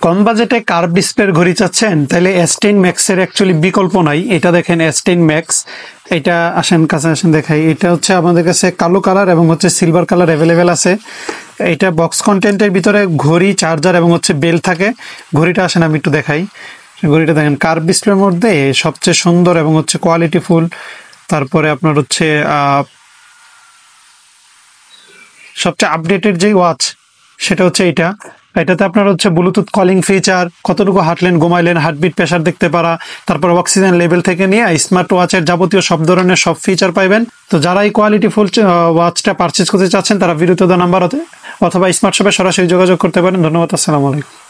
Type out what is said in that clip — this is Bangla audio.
কম বাজেটে কার্ভ ডিসপ্লের ঘড়ি চাচ্ছেন তাহলে S10 Max এর অ্যাকচুয়ালি বিকল্প নাই। এটা দেখেন S10 Max, এটা আসেন কাছে আসেন দেখাই। এটা হচ্ছে আমাদের কাছে কালো কালার এবং হচ্ছে সিলভার কালার অ্যাভেলেবেল আছে। এটা বক্স কন্টেন্টের ভিতরে ঘড়ি, চার্জার এবং হচ্ছে বেল থাকে। ঘড়িটা আসেন আমি একটু দেখাই। ঘড়িটা দেখেন কার্ভ ডিসপ্লের মধ্যে সবচেয়ে সুন্দর এবং হচ্ছে কোয়ালিটি ফুল। তারপরে আপনার হচ্ছে সবচেয়ে আপডেটেড যে ওয়াচ সেটা হচ্ছে এটাতে আপনার হচ্ছে ব্লুটুথ কলিং ফিচার, কতটুকু হাঁটলেন, ঘুমাইলেন, হার্টবিট, প্রেশার দেখতে পারা, তারপর অক্সিজেন লেভেল থেকে নিয়ে স্মার্ট ওয়াচের যাবতীয় সব ধরনের সব ফিচার পাইবেন। তো যারা এই কোয়ালিটি ফুল ওয়াচটা পারচেজ করতে চাচ্ছেন তারা ভিডিওতে দেওয়া নাম্বার অথবা স্মার্ট শপে সরাসরি যোগাযোগ করতে পারেন। ধন্যবাদ, আসসালামু আলাইকুম।